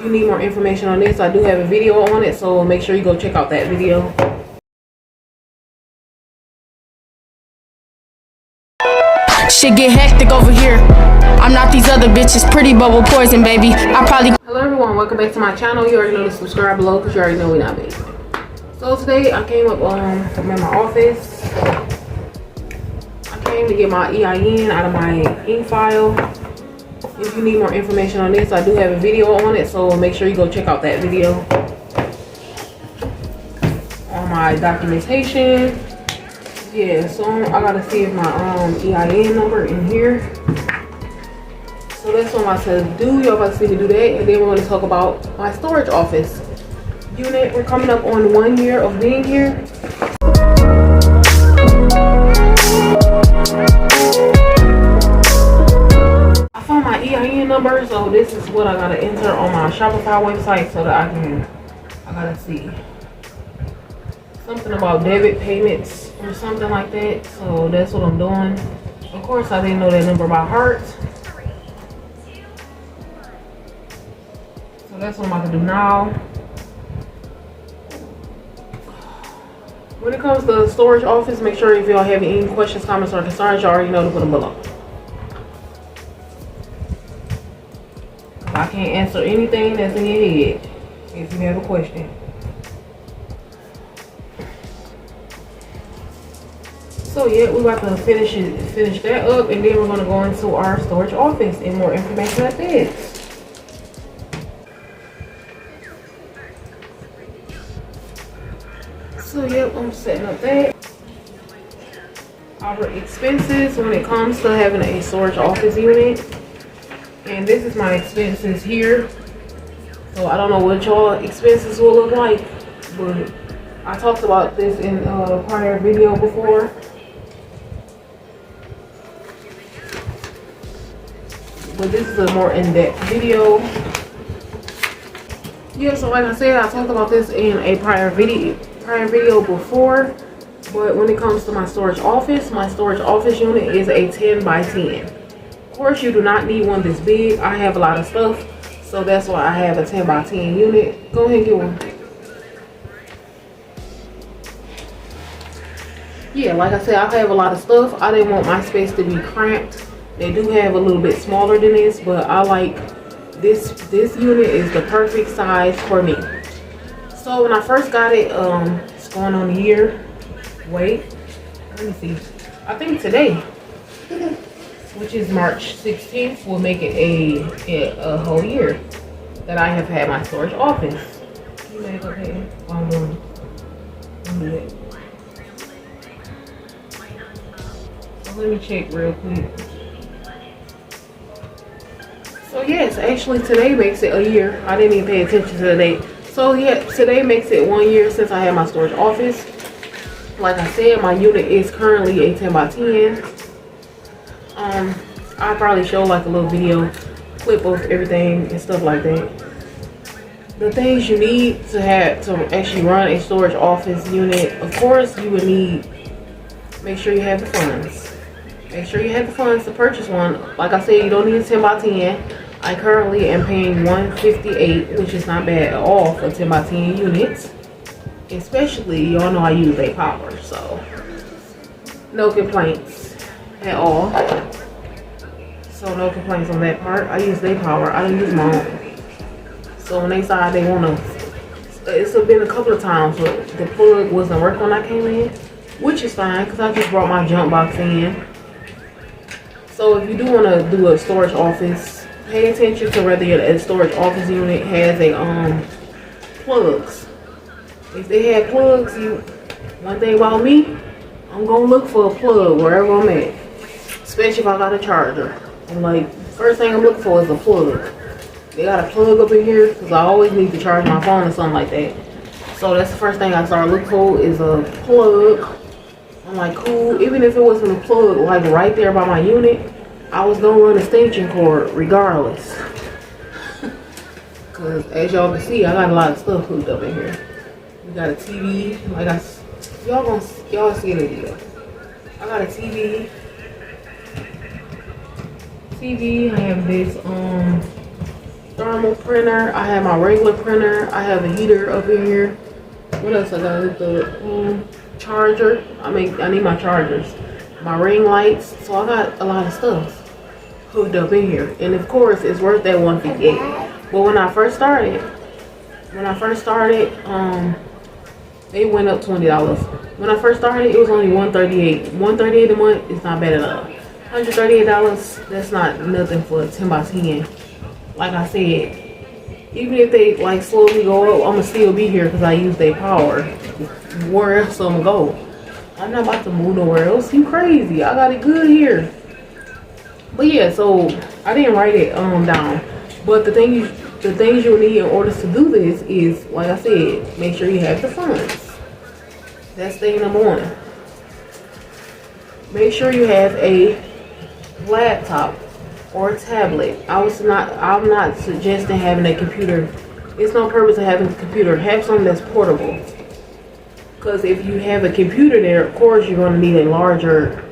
If you need more information on this, I do have a video on it, so make sure you go check out that video. Shit get hectic over here. I'm not these other bitches, pretty bubble poison, baby. I probably. Hello everyone, welcome back to my channel. You already know to subscribe below because you already know we not big. So today I came up I'm in my office. I came to get my EIN out of my ink file. If you need more information on this, I do have a video on it, so make sure you go check out that video. On my documentation. Yeah, so I gotta see if my EIN number in here. So that's what I'm about to do. Y'all about to see me do that, and then we're gonna talk about my storage office unit. We're coming up on 1 year of being here. I found my EIN number, so this is what I gotta enter on my Shopify website so that I gotta see something about debit payments or something like that. So that's what I'm doing. Of course, I didn't know that number by heart. So that's what I'm about to do now. When it comes to the storage office, make sure if y'all have any questions, comments, or concerns, you already know to put them below. I can't answer anything that's in your head if you have a question. So yeah, we're about to finish that up, and then we're gonna go into our storage office and more information at this. So yep, I'm setting up that. Our expenses when it comes to having a storage office unit. And this is my expenses here. So I don't know what y'all expenses will look like, but I talked about this in a prior video before. But this is a more in-depth video. Yeah, so like I said, I talked about this in a prior video before. But when it comes to my storage office unit is a 10 by 10. Of course, you do not need one this big. I have a lot of stuff, so that's why I have a 10 by 10 unit. Go ahead and get one. Yeah, like I said, I have a lot of stuff. I didn't want my space to be cramped. They do have a little bit smaller than this, but I like this unit is the perfect size for me. So when I first got it, it's going on a year. Wait, let me see. I think today, which is March 16th, will make it a whole year that I have had my storage office. You made it okay? I'm doing it. So let me check real quick. So yes, actually today makes it a year. I didn't even pay attention to the date. So yeah, today makes it 1 year since I had my storage office. Like I said, my unit is currently a 10 by 10. I'll probably show like a little video clip of everything and stuff like that. The things you need to actually run a storage office unit, of course, you would need, make sure you have the funds. Make sure you have the funds to purchase one. Like I said, you don't need a 10 by 10. I currently am paying $158, which is not bad at all for 10 by 10 units. Especially, y'all know I use 𝐴𝐿, so no complaints at all. So no complaints on that part. I use 𝐴𝐿. I don't use my own. So when they decide they want to, it's been a couple of times where the plug wasn't working when I came in, which is fine because I just brought my jump box in. So if you do want to do a storage office, pay attention to whether your storage office unit has a plugs. If they have plugs, one thing about me, I'm gonna look for a plug wherever I'm at. Especially if I got a charger. I'm like, first thing I'm looking for is a plug. They got a plug up in here because I always need to charge my phone or something like that. So that's the first thing I start looking for is a plug. I'm like, cool. Even if it wasn't a plug like right there by my unit, I was gonna run a extension cord regardless. Cause as y'all can see, I got a lot of stuff hooked up in here. We got a TV, like y'all see the video. I got a TV. I have this thermal printer. I have my regular printer. I have a heater up in here. What else I got? The charger. I need my chargers. My ring lights. So I got a lot of stuff hooked up in here. And of course, it's worth that $158. But when I first started, they went up $20. When I first started, it was only $138. $138 a month is not bad at all. $138, that's not nothing for a 10x10. Like I said, even if they like slowly go up, I'ma still be here because I use their power. Where else I'ma go? I'm not about to move nowhere else. You crazy? I got it good here. But yeah, so I didn't write it down. But the things you'll need in order to do this is, like I said, make sure you have the funds. That's thing number one. Make sure you have a laptop or a tablet. I'm not suggesting having a computer. It's no purpose of having a computer. Have something that's portable. Because if you have a computer there, of course you're going to need a larger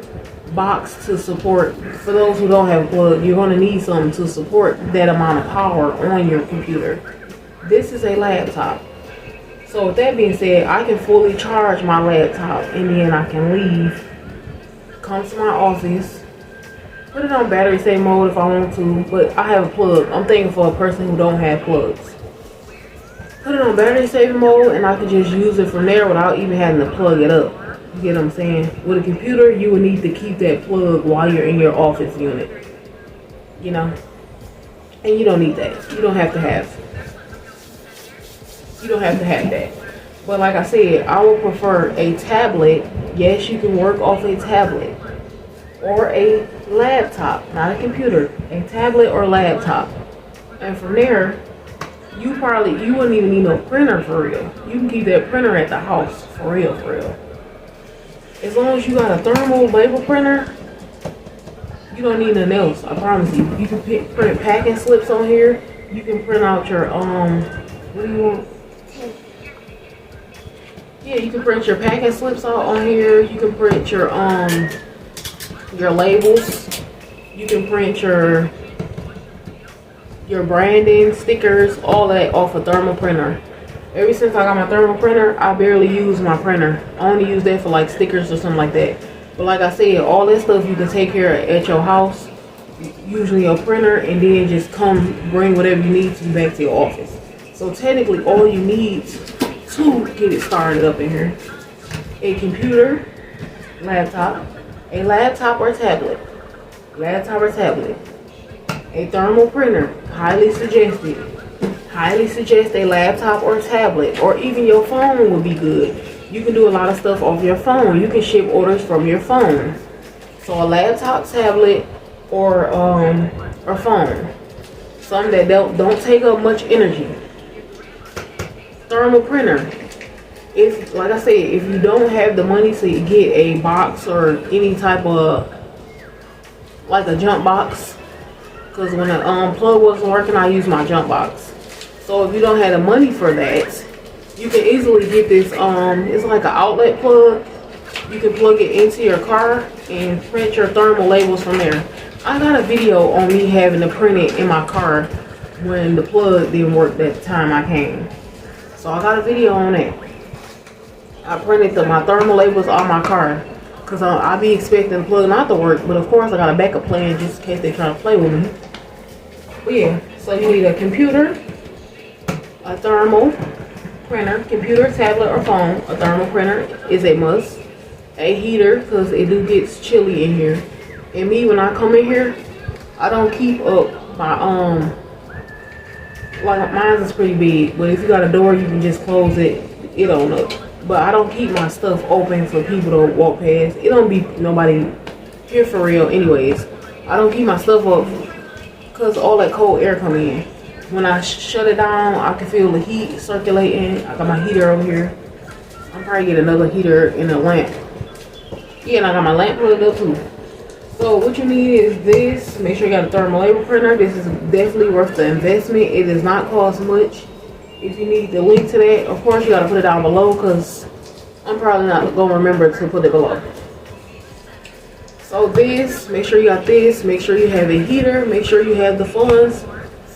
box to support. For those who don't have a plug, you're going to need something to support that amount of power on your computer. This is a laptop. So with that being said, I can fully charge my laptop and then I can leave, come to my office, put it on battery saver mode if I want to, but I have a plug. I'm thinking for a person who don't have plugs. Put it on battery saver mode and I can just use it from there without even having to plug it up. You get what I'm saying? With a computer, you will need to keep that plug while you're in your office unit. You know? And you don't need that. You don't have to have that. But like I said, I would prefer a tablet. Yes, you can work off a tablet. Or a laptop, not a computer. A tablet or laptop. And from there, you wouldn't even need no printer for real. You can keep that printer at the house for real. As long as you got a thermal label printer, you don't need nothing else. I promise you. You can print packing slips on here. You can print out your what do you want? Yeah, you can print your packing slips out on here. You can print your labels. You can print your branding, stickers, all that off a thermal printer. Ever since I got my thermal printer, I barely use my printer. I only use that for like stickers or something like that. But like I said, all that stuff you can take care of at your house, usually a printer, and then just come bring whatever you need to back to your office. So technically all you need to get it started up in here: a computer, a laptop or tablet, a thermal printer, highly suggest a laptop or tablet, or even your phone would be good. You can do a lot of stuff off your phone. You can ship orders from your phone. So a laptop, tablet, or phone, something that don't take up much energy. Thermal printer. If, like I said, if you don't have the money to get a box or any type of, like a jump box, because when the plug wasn't working, I used my jump box. So if you don't have the money for that, you can easily get this, it's like an outlet plug. You can plug it into your car and print your thermal labels from there. I got a video on me having to print it in my car when the plug didn't work that time I came. So I got a video on it. I printed my thermal labels on my car because I be expecting the plug not to work, but of course I got a backup plan just in case they try to play with me. But yeah, so you need a computer, a thermal printer, computer, tablet, or phone. A thermal printer is a must. A heater, because it do gets chilly in here. And me, when I come in here, I don't keep up my like mine is pretty big, but if you got a door, you can just close it. It don't up. But I don't keep my stuff open for people to walk past. It don't be nobody here for real anyways. I don't keep my stuff up because all that cold air come in. When I shut it down, I can feel the heat circulating. I got my heater over here. I'll probably get another heater and a lamp. Yeah, and I got my lamp plugged up too. So what you need is this. Make sure you got a thermal label printer. This is definitely worth the investment. It does not cost much. If you need the link to that, of course you got to put it down below because I'm probably not going to remember to put it below. So this, make sure you got this. Make sure you have a heater. Make sure you have the funds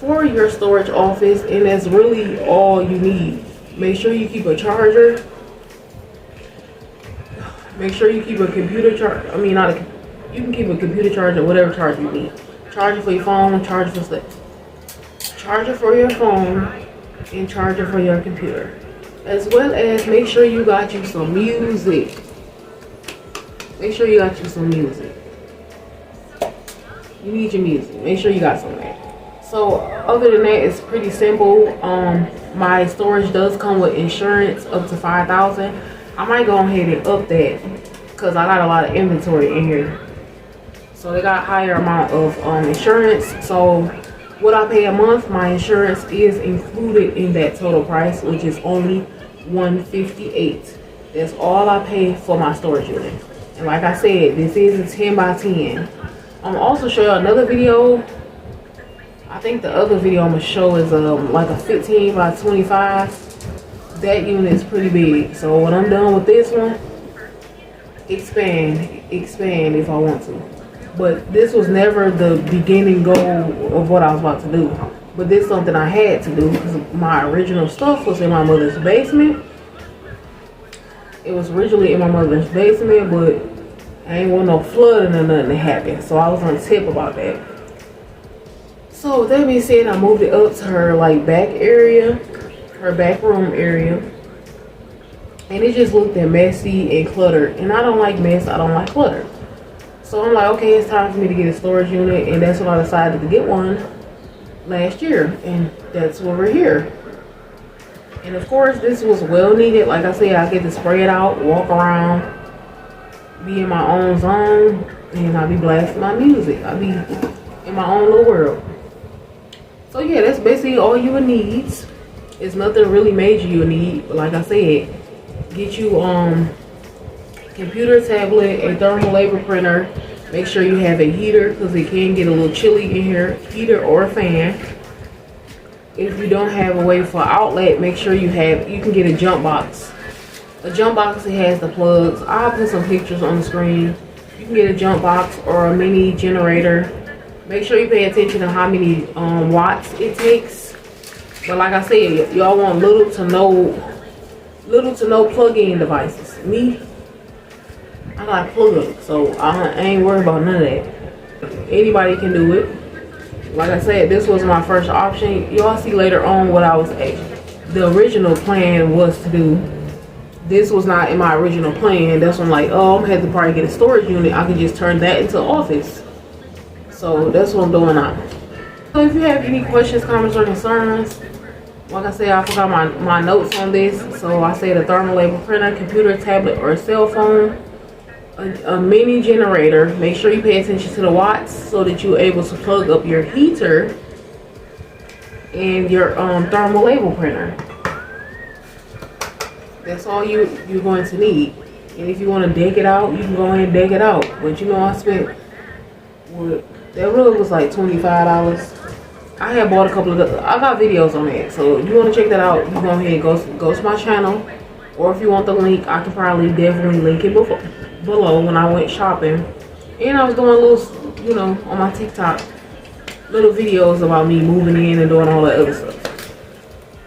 for your storage office, and that's really all you need. Make sure you keep a charger. Make sure you keep a computer charger. I mean, not a, you can keep a computer charger, whatever charger you need. Charger for your phone, charger for stuff. Charger for your phone, and charger for your computer. As well as make sure you got you some music. Make sure you got you some music. You need your music. Make sure you got some of that. So other than that, it's pretty simple. My storage does come with insurance up to $5,000. I might go ahead and up that because I got a lot of inventory in here. So they got a higher amount of insurance. So what I pay a month, my insurance is included in that total price, which is only $158. That's all I pay for my storage unit. And like I said, this is a 10 by 10. I'm also show you another video. I think the other video I'm gonna show is like a 15 by 25. That unit is pretty big. So when I'm done with this one, expand if I want to. But this was never the beginning goal of what I was about to do. But this is something I had to do because my original stuff was in my mother's basement. It was originally in my mother's basement, but I ain't want no flooding or nothing to happen. So I was on tip about that. So with that being said, I moved it up to her like back area, her back room area. And it just looked messy and cluttered. And I don't like mess, I don't like clutter. So I'm like, okay, it's time for me to get a storage unit, and that's when I decided to get one last year, and that's why we're here. And of course, this was well needed. Like I said, I get to spray it out, walk around, be in my own zone, and I'll be blasting my music. I'll be in my own little world. So yeah, that's basically all you would need. It's nothing really major you need, but like I said, get you computer, tablet, a thermal label printer. Make sure you have a heater because it can get a little chilly in here. Heater or a fan. If you don't have a way for outlet, make sure you can get a jump box. A jump box, it has the plugs. I'll put some pictures on the screen. You can get a jump box or a mini generator. Make sure you pay attention to how many watts it takes. But like I said, y'all want little to no plug-in devices. Me, I got plugs, so I ain't worried about none of that. Anybody can do it. Like I said, this was my first option. Y'all see later on what I was the original plan was to do. This was not in my original plan. That's when I'm like, oh, I'm gonna have to probably get a storage unit. I can just turn that into an office. So that's what I'm doing now. So if you have any questions, comments, or concerns, like I said, I forgot my notes on this. So I said a thermal label printer, computer, tablet, or a cell phone. A mini generator. Make sure you pay attention to the watts so that you're able to plug up your heater and your thermal label printer. That's all you're going to need. And if you want to deck it out, you can go ahead and deck it out. But you know, I spent that rug was like $25. I had bought a couple of I got videos on that, so if you want to check that out, you go ahead and go to my channel, or if you want the link, I can probably definitely link it below when I went shopping. And I was doing little, you know, on my TikTok, little videos about me moving in and doing all that other stuff.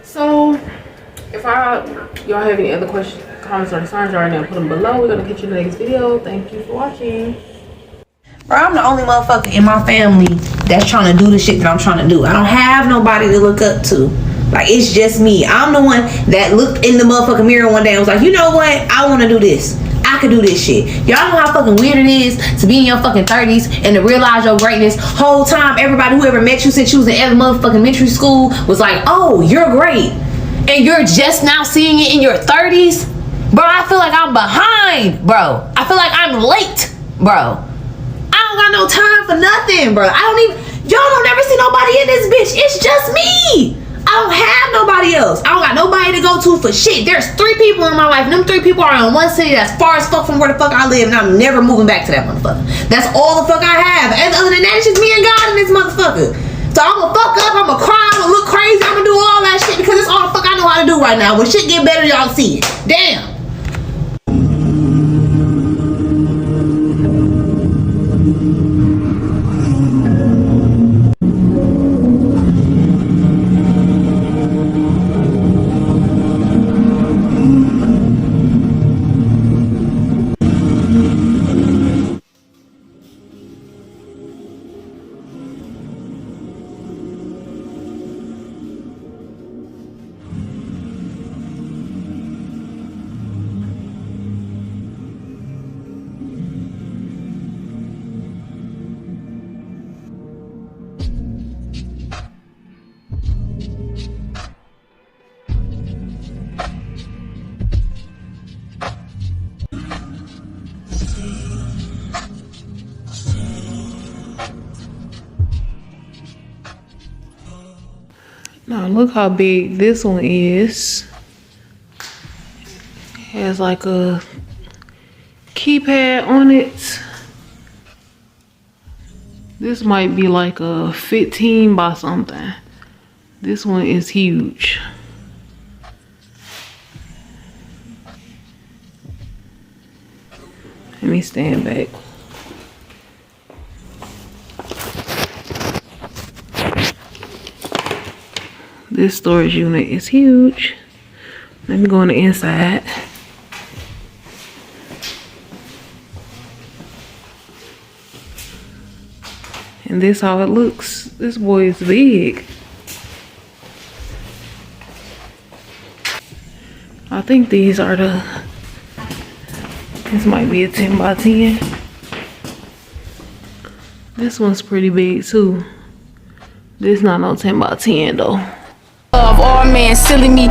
So if y'all have any other questions, comments, or concerns, y'all already know, put them below. We're gonna catch you in the next video. Thank you for watching. Bro, I'm the only motherfucker in my family that's trying to do the shit that I'm trying to do. I don't have nobody to look up to. Like, it's just me. I'm the one that looked in the motherfucking mirror one day and was like, you know what? I want to do this. I could do this shit. Y'all know how fucking weird it is to be in your fucking 30s and to realize your greatness. Whole time, everybody who ever met you since you was in every motherfucking elementary school was like, oh, you're great. And you're just now seeing it in your 30s? Bro, I feel like I'm behind, bro. I feel like I'm late, bro. I don't got no time for nothing, bro. Y'all don't ever see nobody in this bitch. It's just me. I don't have nobody else. I don't got nobody to go to for shit. There's 3 people in my life, and them 3 people are in one city that's far as fuck from where the fuck I live, and I'm never moving back to that motherfucker. That's all the fuck I have. And other than that, it's just me and God in this motherfucker. So I'm gonna fuck up, I'm gonna cry, I'm gonna look crazy, I'm gonna do all that shit because it's all the fuck I know how to do right now. When shit get better, y'all see it. Damn. look how big this one is. It has like a keypad on it. This might be like a 15 by something. This one is huge. Let me stand back. This storage unit is huge. Let me go on the inside. And this how it looks. This boy is big. I think these are this might be a 10 by 10. This one's pretty big too. This not no 10 by 10 though. Of all men, silly me.